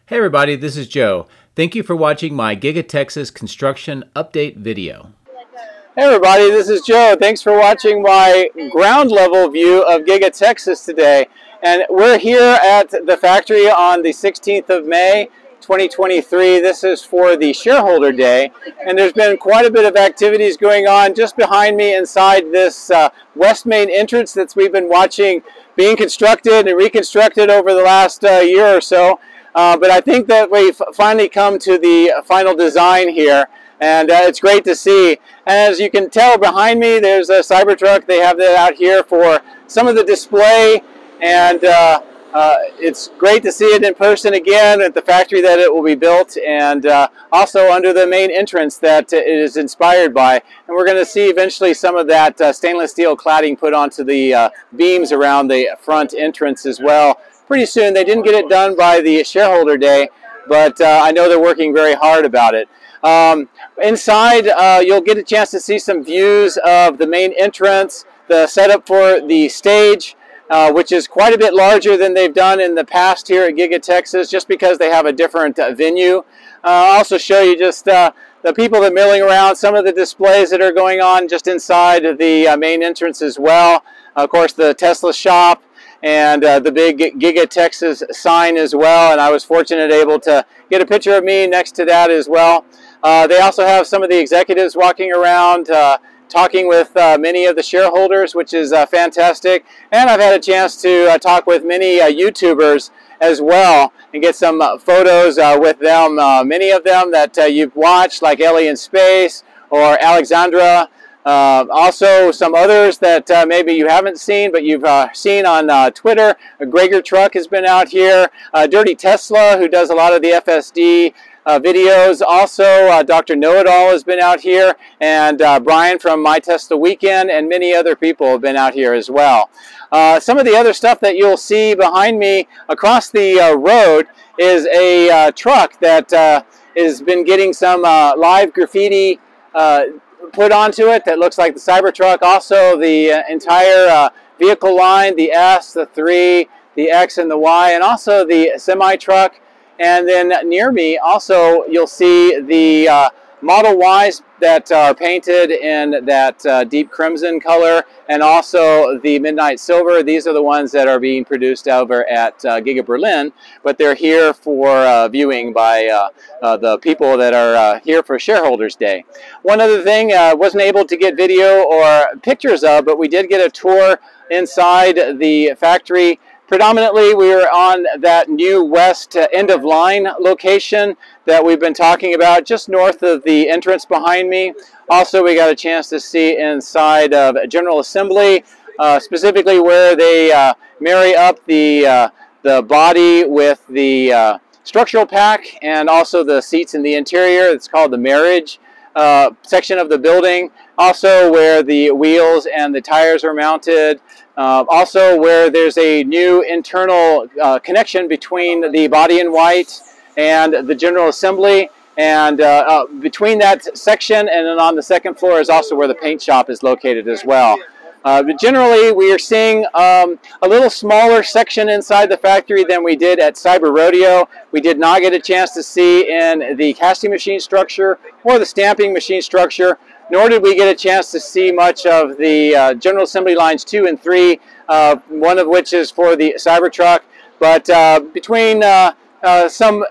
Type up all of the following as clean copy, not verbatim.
Hey everybody, this is Joe. Thank you for watching my Giga Texas construction update video. Hey everybody, this is Joe. Thanks for watching my ground level view of Giga Texas today. And we're here at the factory on the 16th of May, 2023. This is for the Shareholder Day. And there's been quite a bit of activities going on just behind me inside this west main entrance that we've been watching being constructed and reconstructed over the last year or so. But I think that we've finally come to the final design here, and it's great to see. And as you can tell behind me, there's a Cybertruck. They have that out here for some of the display, and it's great to see it in person again at the factory that it will be built, and also under the main entrance that it is inspired by. And we're going to see eventually some of that stainless steel cladding put onto the beams around the front entrance as well pretty soon. They didn't get it done by the Shareholder Day, but I know they're working very hard about it. Inside, you'll get a chance to see some views of the main entrance, the setup for the stage, which is quite a bit larger than they've done in the past here at Giga Texas, just because they have a different venue. I'll also show you just the people that are milling around, some of the displays that are going on just inside of the main entrance as well. Of course, the Tesla shop, and the big Giga Texas sign as well, and I was fortunate able to get a picture of me next to that as well. They also have some of the executives walking around talking with many of the shareholders, which is fantastic. And I've had a chance to talk with many YouTubers as well and get some photos with them. Many of them that you've watched, like Ellie in Space or Alexandra. Also some others that maybe you haven't seen, but you've seen on Twitter. Gregor Truck has been out here. Dirty Tesla, who does a lot of the FSD videos. Also, Dr. Know-It-All has been out here, and Brian from My Tesla Weekend, and many other people have been out here as well. Some of the other stuff that you'll see behind me across the road is a truck that has been getting some live graffiti put onto it that looks like the Cybertruck. Also the entire vehicle line, the S, the 3, the X, and the Y, and also the semi-truck. And then near me also you'll see the Model Ys that are painted in that deep crimson color, and also the Midnight Silver. These are the ones that are being produced over at Giga Berlin, but they're here for viewing by the people that are here for Shareholders Day. One other thing, wasn't able to get video or pictures of, but we did get a tour inside the factory. Predominantly, we were on that new west end of line location that we've been talking about, just north of the entrance behind me. Also, we got a chance to see inside of General Assembly, specifically where they marry up the body with the structural pack and also the seats in the interior. It's called the marriage section of the building. Also where the wheels and the tires are mounted. Also where there's a new internal connection between the body in white and the General Assembly. And between that section and then on the second floor is also where the paint shop is located as well. But generally, we are seeing a little smaller section inside the factory than we did at Cyber Rodeo. We did not get a chance to see in the casting machine structure or the stamping machine structure, nor did we get a chance to see much of the General Assembly lines 2 and 3, one of which is for the Cybertruck. But between some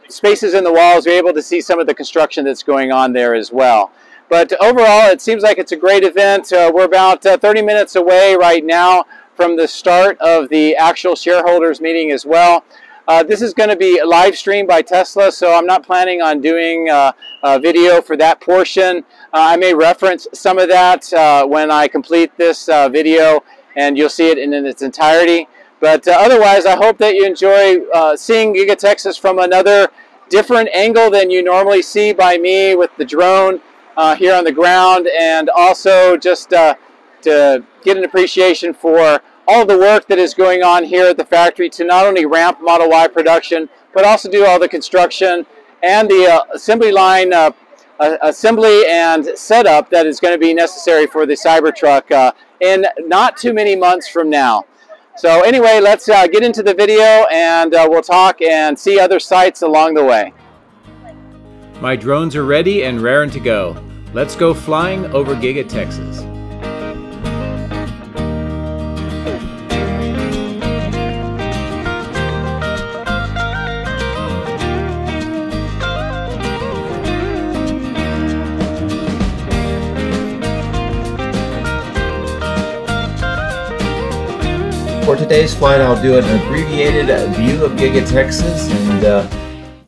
spaces in the walls, we're able to see some of the construction that's going on there as well. But overall, it seems like it's a great event. We're about 30 minutes away right now from the start of the actual shareholders meeting as well. This is going to be live streamed by Tesla, so I'm not planning on doing a video for that portion. I may reference some of that when I complete this video, and you'll see it in its entirety. But otherwise, I hope that you enjoy seeing Giga Texas from another different angle than you normally see by me with the drone here on the ground, and also just to get an appreciation for all the work that is going on here at the factory to not only ramp Model Y production, but also do all the construction and the assembly line assembly and setup that is going to be necessary for the Cybertruck in not too many months from now. So anyway, let's get into the video, and we'll talk and see other sites along the way. My drones are ready and raring to go. Let's go flying over Giga Texas. For today's flight, I'll do an abbreviated view of Giga Texas and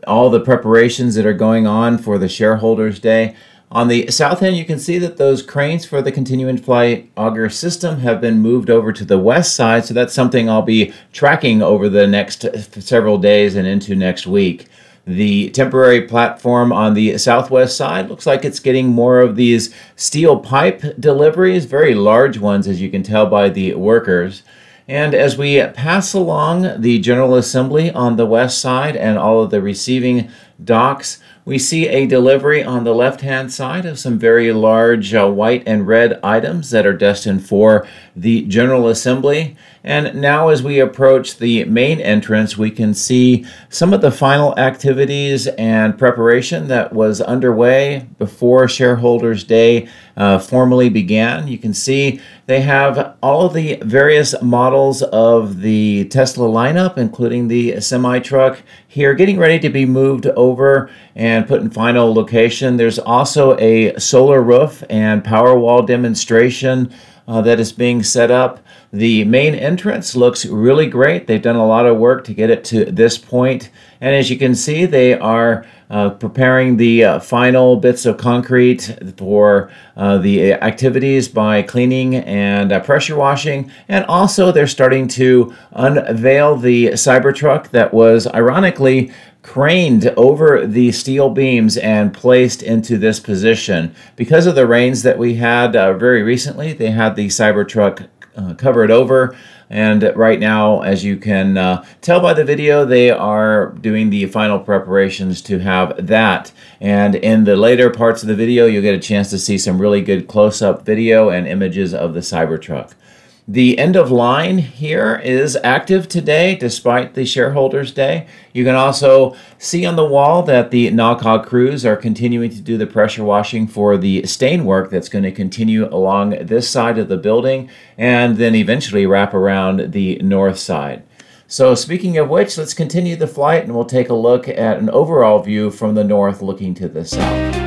all the preparations that are going on for the Shareholders Day. On the south end, you can see that those cranes for the continuing flight auger system have been moved over to the west side, so that's something I'll be tracking over the next several days and into next week. The temporary platform on the southwest side looks like it's getting more of these steel pipe deliveries, very large ones as you can tell by the workers. And as we pass along the General Assembly on the west side and all of the receiving docks, we see a delivery on the left-hand side of some very large white and red items that are destined for the General Assembly. And now as we approach the main entrance, we can see some of the final activities and preparation that was underway before Shareholders Day formally began. You can see they have all of the various models of the Tesla lineup, including the semi-truck here, getting ready to be moved over and put in final location. There's also a solar roof and power wall demonstration that is being set up. The main entrance looks really great. They've done a lot of work to get it to this point. And as you can see, they are preparing the final bits of concrete for the activities by cleaning and pressure washing. And also they're starting to unveil the Cybertruck that was ironically craned over the steel beams and placed into this position. Because of the rains that we had very recently, they had the Cybertruck covered over, and right now, as you can tell by the video, they are doing the final preparations to have that. And in the later parts of the video, you'll get a chance to see some really good close-up video and images of the Cybertruck. The end of line here is active today despite the Shareholders Day. You can also see on the wall that the NACA crews are continuing to do the pressure washing for the stain work that's going to continue along this side of the building and then eventually wrap around the north side. So speaking of which, let's continue the flight and we'll take a look at an overall view from the north looking to the south.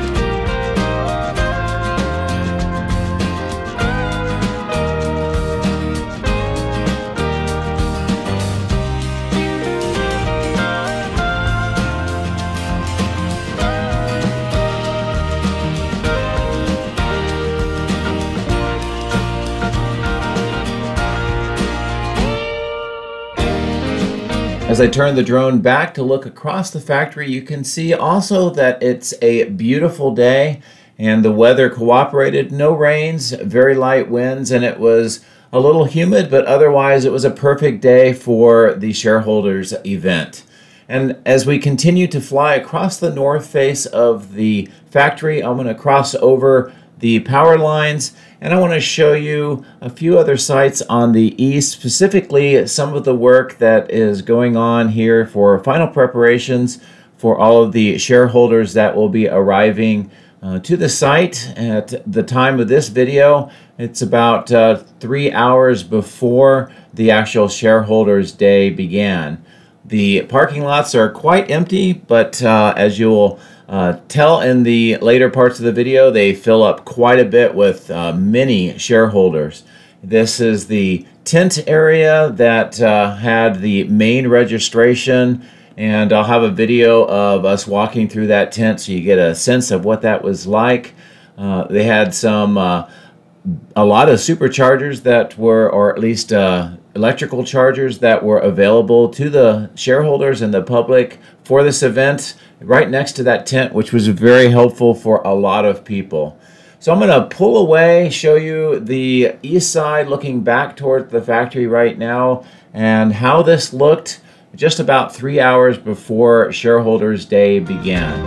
As I turn the drone back to look across the factory, you can see also that it's a beautiful day and the weather cooperated. No rains, very light winds, and it was a little humid, but otherwise it was a perfect day for the Shareholders event. And as we continue to fly across the north face of the factory, I'm going to cross over the power lines, and I want to show you a few other sites on the east, specifically some of the work that is going on here for final preparations for all of the shareholders that will be arriving to the site at the time of this video. It's about 3 hours before the actual Shareholders Day began. The parking lots are quite empty, but as you'll tell in the later parts of the video, they fill up quite a bit with many shareholders. This is the tent area that had the main registration, and I'll have a video of us walking through that tent so you get a sense of what that was like. They had a lot of superchargers that were, or at least electrical chargers that were available to the shareholders and the public for this event right next to that tent, which was very helpful for a lot of people. So I'm going to pull away, show you the east side looking back toward the factory right now and how this looked just about 3 hours before Shareholders Day began.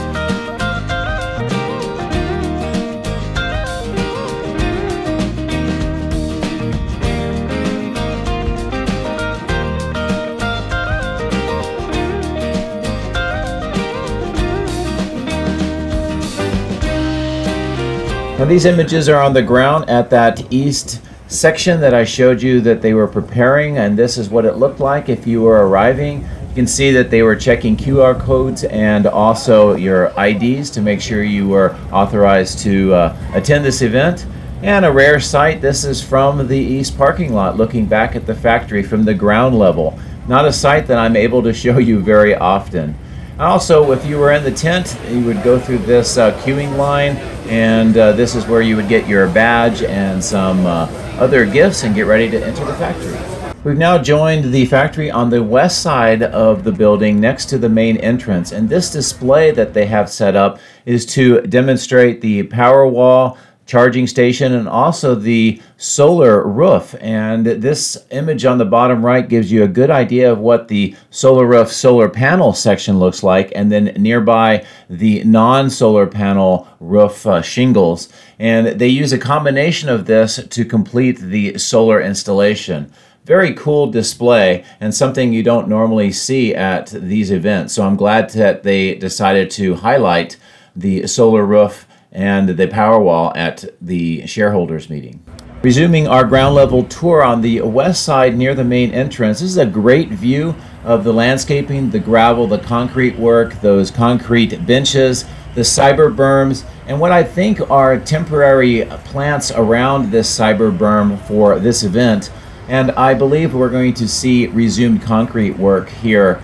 Now these images are on the ground at that east section that I showed you that they were preparing, and this is what it looked like if you were arriving. You can see that they were checking QR codes and also your IDs to make sure you were authorized to attend this event. And a rare sight, this is from the east parking lot looking back at the factory from the ground level. Not a sight that I'm able to show you very often. Also, if you were in the tent, you would go through this queuing line, and this is where you would get your badge and some other gifts and get ready to enter the factory. We've now joined the factory on the west side of the building next to the main entrance, and this display that they have set up is to demonstrate the power wall, charging station, and also the solar roof. And this image on the bottom right gives you a good idea of what the solar roof solar panel section looks like, and then nearby the non-solar panel roof shingles. And they use a combination of this to complete the solar installation. Very cool display and something you don't normally see at these events. So I'm glad that they decided to highlight the solar roof and the Powerwall at the shareholders meeting. Resuming our ground level tour on the west side near the main entrance, this is a great view of the landscaping, the gravel, the concrete work, those concrete benches, the cyber berms, and what I think are temporary plants around this cyber berm for this event. And I believe we're going to see resumed concrete work here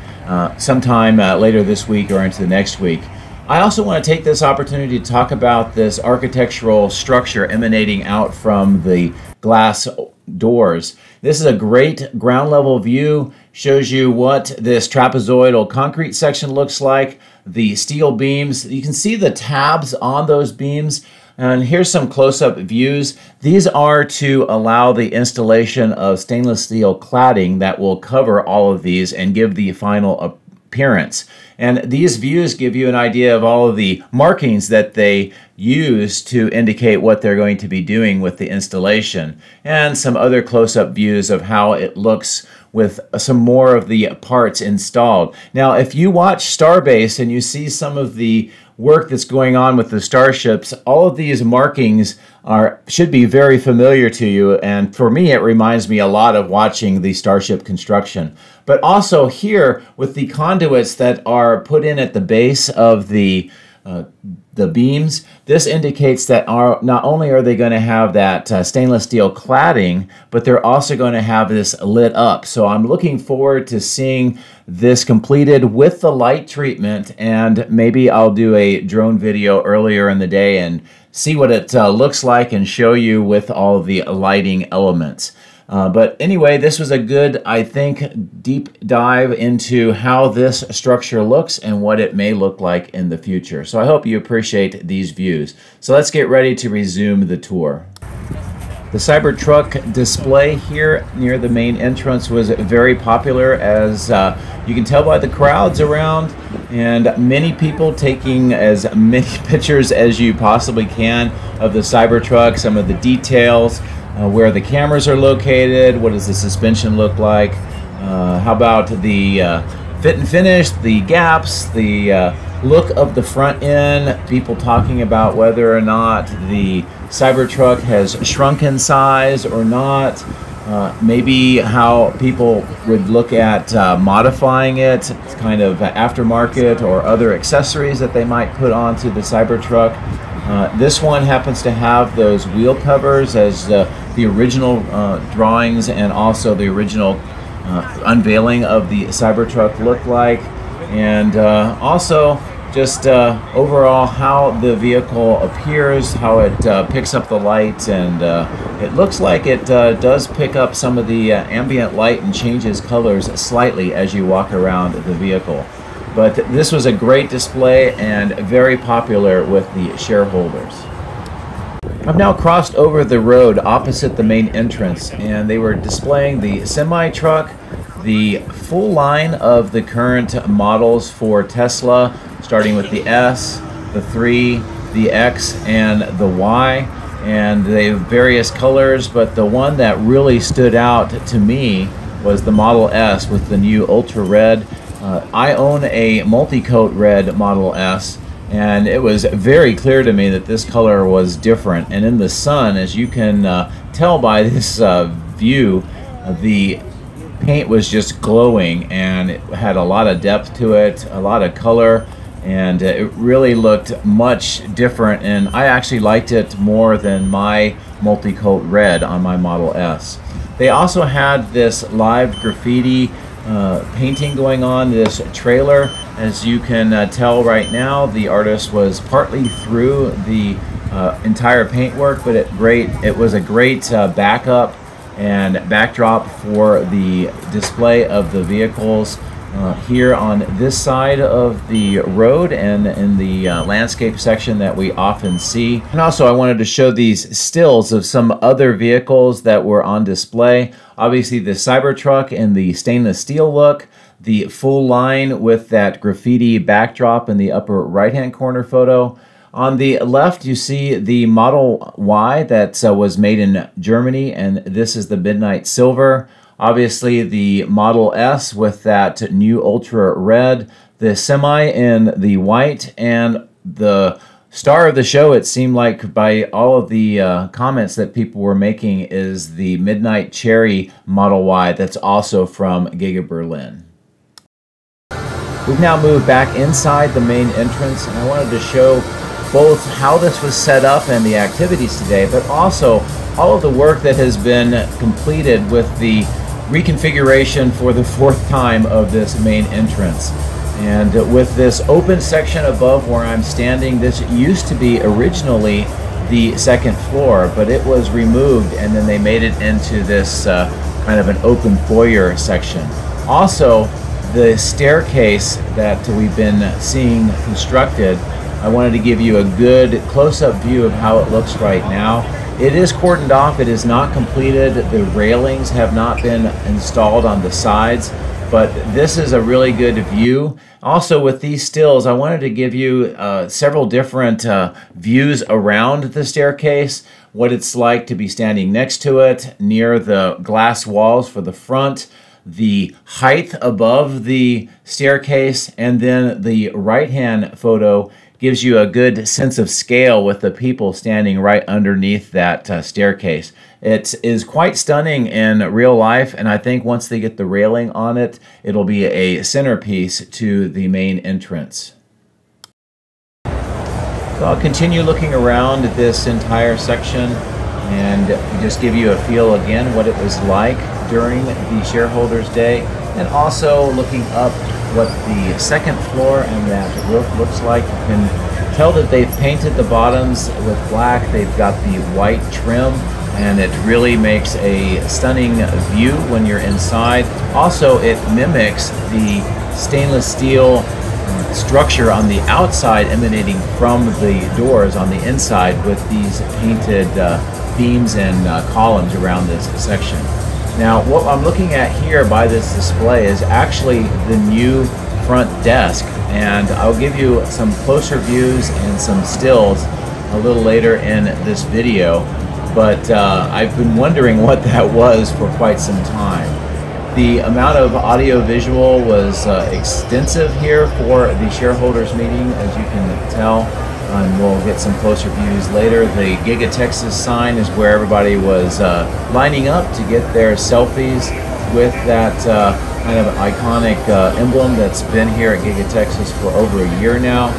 sometime later this week or into the next week. I also want to take this opportunity to talk about this architectural structure emanating out from the glass doors. This is a great ground level view, shows you what this trapezoidal concrete section looks like, the steel beams. You can see the tabs on those beams, and here's some close-up views. These are to allow the installation of stainless steel cladding that will cover all of these and give the final appearance. And these views give you an idea of all of the markings that they use to indicate what they're going to be doing with the installation, and some other close-up views of how it looks with some more of the parts installed. Now, if you watch Starbase and you see some of the work that's going on with the starships, all of these markings should be very familiar to you, and for me it reminds me a lot of watching the starship construction. But also here with the conduits that are put in at the base of the beams, this indicates that not only are they going to have that stainless steel cladding, but they're also going to have this lit up. So I'm looking forward to seeing this completed with the light treatment, and maybe I'll do a drone video earlier in the day and see what it looks like and show you with all the lighting elements. But anyway, this was a good, I think, deep dive into how this structure looks and what it may look like in the future. So I hope you appreciate these views. So let's get ready to resume the tour. The Cybertruck display here near the main entrance was very popular, as you can tell by the crowds around, and many people taking as many pictures as you possibly can of the Cybertruck, some of the details, where the cameras are located, what does the suspension look like, how about the fit and finish, the gaps, the look of the front end, people talking about whether or not the Cybertruck has shrunk in size or not, maybe how people would look at modifying it, kind of aftermarket or other accessories that they might put onto the Cybertruck. This one happens to have those wheel covers as the original drawings and also the original unveiling of the Cybertruck looked like, and also just overall how the vehicle appears, how it picks up the light, and it looks like it does pick up some of the ambient light and changes colors slightly as you walk around the vehicle. But this was a great display and very popular with the shareholders. I've now crossed over the road opposite the main entrance, and they were displaying the semi-truck, the full line of the current models for Tesla, starting with the S, the 3, the X, and the Y. And they have various colors, but the one that really stood out to me was the Model S with the new Ultra Red. I own a multi-coat red Model S, And it was very clear to me that this color was different. And in the sun, as you can tell by this view, the paint was just glowing, and it had a lot of depth to it, a lot of color, and it really looked much different. And I actually liked it more than my multi-coat red on my Model S. They also had this live graffiti painting going on, this trailer. As you can tell right now, the artist was partly through the entire paintwork, but it was a great backup and backdrop for the display of the vehicles here on this side of the road and in the landscape section that we often see. And also I wanted to show these stills of some other vehicles that were on display. Obviously the Cybertruck in the stainless steel look, the full line with that graffiti backdrop in the upper right hand corner photo. On the left, you see the Model Y that was made in Germany, and this is the Midnight Silver. Obviously, the Model S with that new Ultra Red, the Semi in the white, and the star of the show, it seemed like by all of the comments that people were making, is the Midnight Cherry Model Y that's also from Giga Berlin. We've now moved back inside the main entrance, and I wanted to show both how this was set up and the activities today, but also all of the work that has been completed with the reconfiguration for the 4th time of this main entrance. And with this open section above where I'm standing, this used to be originally the 2nd floor, but it was removed and then they made it into this kind of an open foyer section. Also, the staircase that we've been seeing constructed, I wanted to give you a good close-up view of how it looks right now. It is cordoned off, it is not completed, the railings have not been installed on the sides, but this is a really good view. Also with these stills, I wanted to give you several different views around the staircase, what it's like to be standing next to it, near the glass walls for the front, the height above the staircase, and then the right-hand photo gives you a good sense of scale with the people standing right underneath that staircase. It is quite stunning in real life, and I think once they get the railing on it, it'll be a centerpiece to the main entrance. So I'll continue looking around this entire section and just give you a feel again what it was like during the Shareholders Day, and also looking up what the 2nd floor and that roof looks like. You can tell that they've painted the bottoms with black. They've got the white trim, and it really makes a stunning view when you're inside. Also, it mimics the stainless steel structure on the outside emanating from the doors on the inside with these painted beams and columns around this section. Now, what I'm looking at here by this display is actually the new front desk, and I'll give you some closer views and some stills a little later in this video, but I've been wondering what that was for quite some time. The amount of audio-visual was extensive here for the shareholders meeting, as you can tell, and we'll get some closer views later. The Giga Texas sign is where everybody was lining up to get their selfies with that kind of iconic emblem that's been here at Giga Texas for over a year now.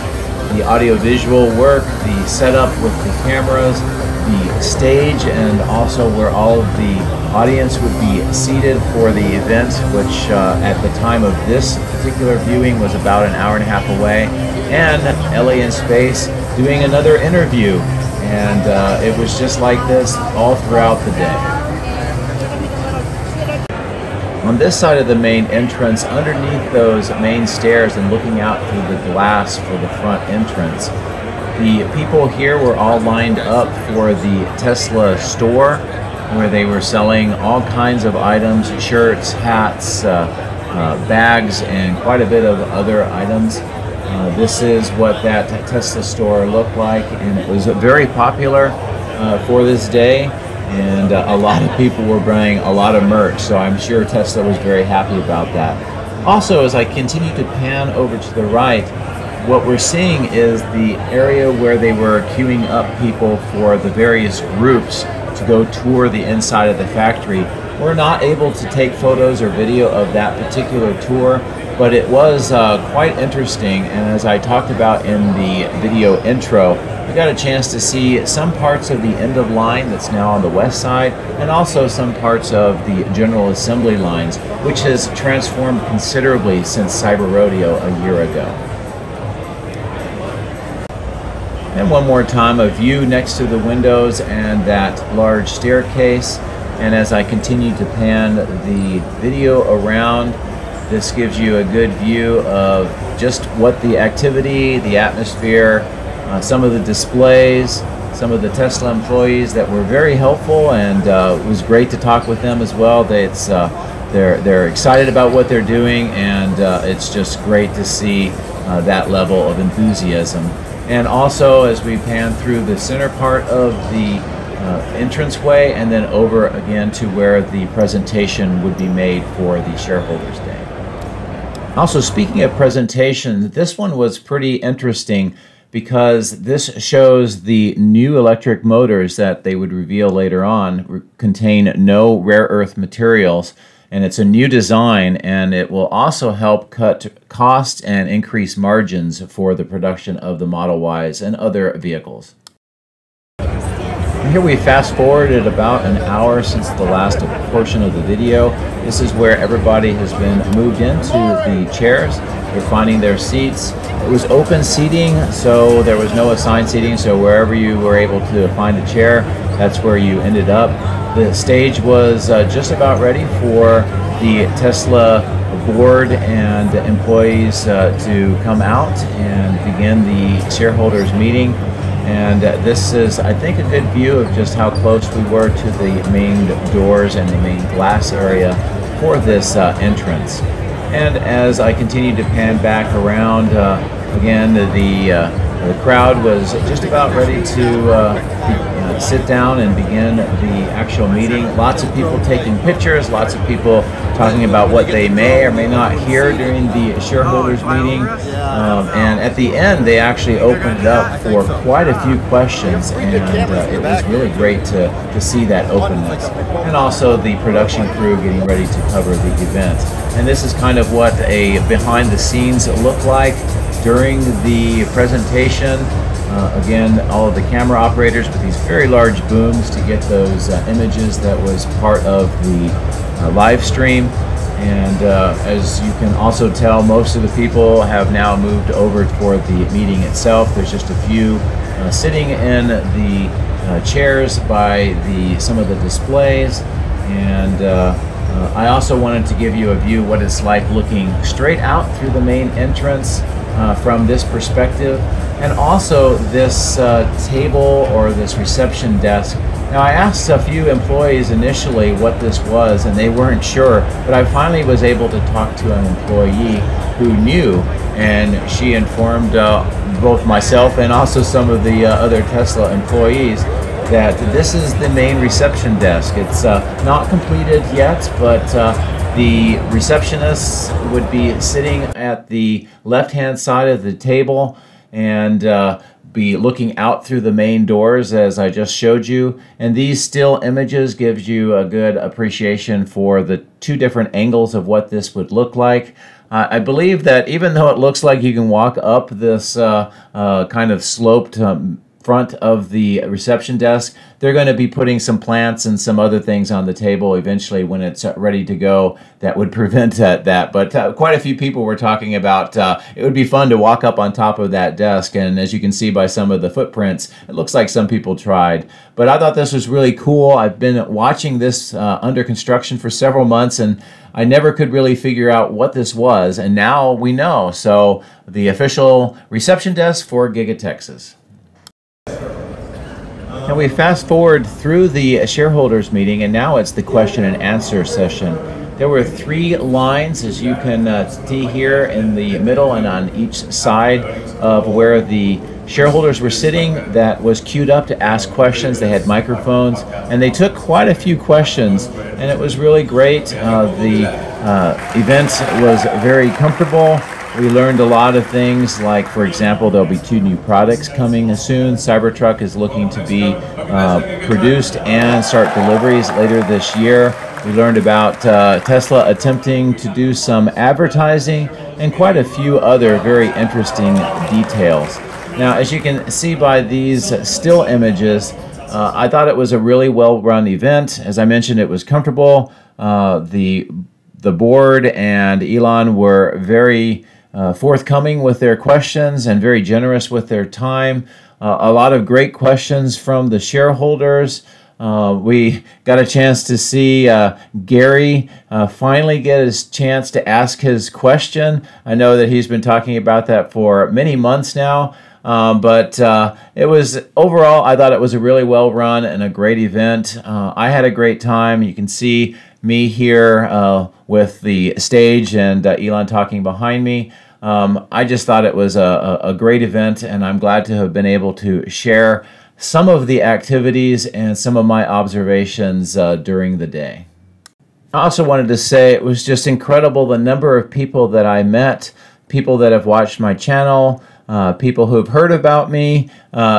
The audio-visual work, the setup with the cameras, the stage, and also where all of the audience would be seated for the event, which at the time of this particular viewing was about an hour and a half away, and Ellie in space doing another interview, and it was just like this all throughout the day. On this side of the main entrance, underneath those main stairs and looking out through the glass for the front entrance, the people here were all lined up for the Tesla store, where they were selling all kinds of items, shirts, hats, bags, and quite a bit of other items. This is what that Tesla store looked like, and it was very popular for this day, and a lot of people were buying a lot of merch, so I'm sure Tesla was very happy about that. Also, as I continue to pan over to the right, what we're seeing is the area where they were queuing up people for the various groups to go tour the inside of the factory. We're not able to take photos or video of that particular tour, but it was quite interesting, and as I talked about in the video intro, we got a chance to see some parts of the end of line that's now on the west side, and also some parts of the general assembly lines, which has transformed considerably since Cyber Rodeo a year ago. And one more time, a view next to the windows and that large staircase. And as I continue to pan the video around, this gives you a good view of just what the activity, the atmosphere, some of the displays, some of the Tesla employees that were very helpful, and it was great to talk with them as well. They're excited about what they're doing, and it's just great to see that level of enthusiasm. And also, as we pan through the center part of the entranceway and then over again to where the presentation would be made for the Shareholders Day. Also, speaking of presentations, this one was pretty interesting because this shows the new electric motors that they would reveal later on contain no rare earth materials, and it's a new design, and it will also help cut costs and increase margins for the production of the Model Ys and other vehicles. Here we fast forwarded about an hour since the last portion of the video. This is where everybody has been moved into the chairs. They're finding their seats. It was open seating, so there was no assigned seating, so wherever you were able to find a chair, that's where you ended up. The stage was just about ready for the Tesla board and employees to come out and begin the shareholders meeting. And this is, I think, a good view of just how close we were to the main doors and the main glass area for this entrance. And as I continue to pan back around, again, the crowd was just about ready to sit down and begin the actual meeting. Lots of people taking pictures, lots of people talking about what they may or may not hear during the shareholders meeting. And at the end, they actually opened it up for quite a few questions, and it was really great to see that openness. And also the production crew getting ready to cover the event. And this is kind of what a behind the scenes looked like during the presentation. Again, all of the camera operators with these very large booms to get those images that was part of the live stream. And as you can also tell, most of the people have now moved over for the meeting itself. There's just a few sitting in the chairs by some of the displays. And I also wanted to give you a view what it's like looking straight out through the main entrance from this perspective, and also this table or this reception desk. Now, I asked a few employees initially what this was, and they weren't sure, but I finally was able to talk to an employee who knew, and she informed both myself and also some of the other Tesla employees that this is the main reception desk. It's not completed yet, but the receptionists would be sitting at the left-hand side of the table and be looking out through the main doors as I just showed you. And these still images gives you a good appreciation for the two different angles of what this would look like. I believe that even though it looks like you can walk up this kind of sloped front of the reception desk, they're going to be putting some plants and some other things on the table eventually when it's ready to go that would prevent that. But quite a few people were talking about it would be fun to walk up on top of that desk, and as you can see by some of the footprints, it looks like some people tried. But I thought this was really cool. I've been watching this under construction for several months, and I never could really figure out what this was, and now we know. So the official reception desk for Giga Texas. And we fast forward through the shareholders meeting, and now it's the question and answer session. There were 3 lines, as you can see here, in the middle and on each side of where the shareholders were sitting, that was queued up to ask questions. They had microphones, and they took quite a few questions, and it was really great. The event was very comfortable. We learned a lot of things, like, for example, there'll be 2 new products coming soon. Cybertruck is looking to be produced and start deliveries later this year. We learned about Tesla attempting to do some advertising and quite a few other very interesting details. Now, as you can see by these still images, I thought it was a really well-run event. As I mentioned, it was comfortable. The board and Elon were very forthcoming with their questions and very generous with their time. A lot of great questions from the shareholders. We got a chance to see Gary finally get his chance to ask his question. I know that he's been talking about that for many months now. But it was, overall, I thought it was a really well run and a great event. I had a great time. You can see me here with the stage and Elon talking behind me. I just thought it was a great event, and I'm glad to have been able to share some of the activities and some of my observations during the day. I also wanted to say it was just incredible the number of people that I met, people that have watched my channel, people who have heard about me,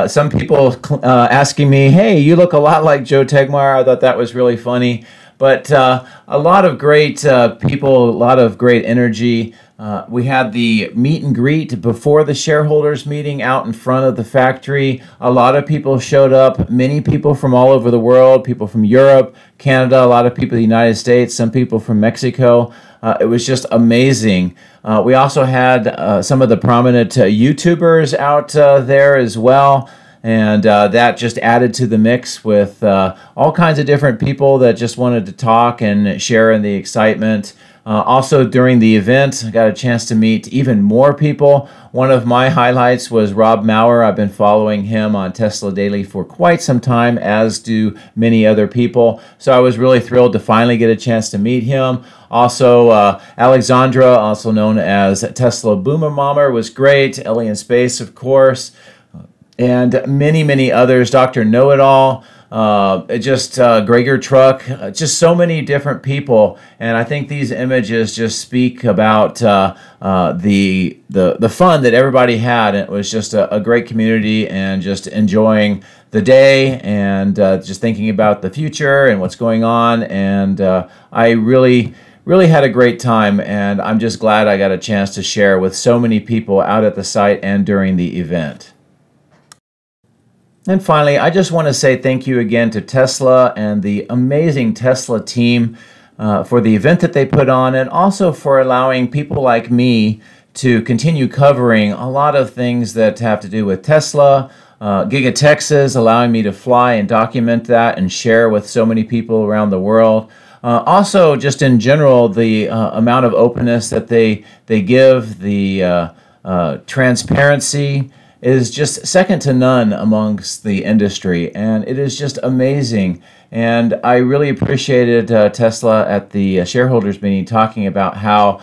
some people asking me, hey, you look a lot like Joe Tegmeyer. I thought that was really funny. But a lot of great people, a lot of great energy. We had the meet and greet before the shareholders meeting out in front of the factory. A lot of people showed up, many people from all over the world, people from Europe, Canada, a lot of people in the United States, some people from Mexico. It was just amazing. We also had some of the prominent YouTubers out there as well. And that just added to the mix with all kinds of different people that just wanted to talk and share in the excitement. Also during the event, I got a chance to meet even more people. One of my highlights was Rob Maurer. I've been following him on Tesla Daily for quite some time, as do many other people. So I was really thrilled to finally get a chance to meet him. Also, Alexandra, also known as Tesla Boomer Mommer, was great. Ellie in Space, of course. And many, many others. Dr. Know-It-All, Gregor Truck, just so many different people. And I think these images just speak about the fun that everybody had. It was just a great community, and just enjoying the day, and just thinking about the future and what's going on. And I really had a great time, and I'm just glad I got a chance to share with so many people out at the site and during the event. And finally, I just want to say thank you again to Tesla and the amazing Tesla team for the event that they put on, and also for allowing people like me to continue covering a lot of things that have to do with Tesla. Giga Texas, allowing me to fly and document that and share with so many people around the world. Also, just in general, the amount of openness that they give, the transparency, is just second to none amongst the industry, and it is just amazing. And I really appreciated Tesla at the shareholders meeting talking about how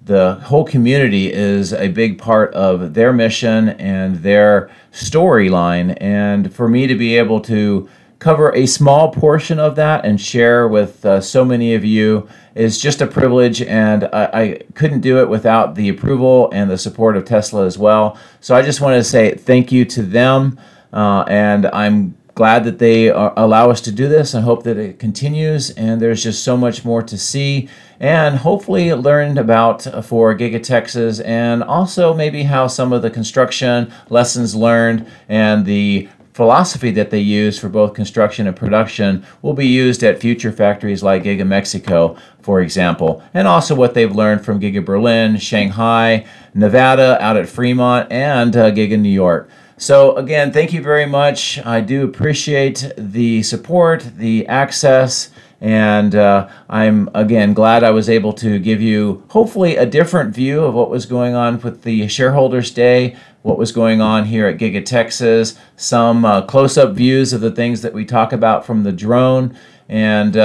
the whole community is a big part of their mission and their storyline, and for me to be able to cover a small portion of that and share with so many of you is just a privilege, and I couldn't do it without the approval and the support of Tesla as well. So I just want to say thank you to them, and I'm glad that they allow us to do this. I hope that it continues, and there's just so much more to see and hopefully learned about for Giga Texas, and also maybe how some of the construction lessons learned and the philosophy that they use for both construction and production will be used at future factories like Giga Mexico, for example, and also what they've learned from Giga Berlin, Shanghai, Nevada, out at Fremont, and Giga New York. So again, thank you very much. I do appreciate the support, the access, and I'm, again, glad I was able to give you, hopefully, a different view of what was going on with the Shareholders Day, what was going on here at Giga Texas, some close-up views of the things that we talk about from the drone. And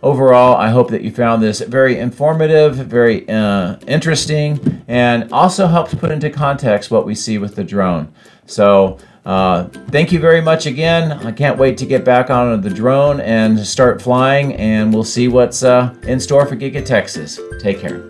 overall, I hope that you found this very informative, very interesting, and also helps put into context what we see with the drone. So thank you very much again. I can't wait to get back on the drone and start flying, and we'll see what's in store for Giga Texas. Take care.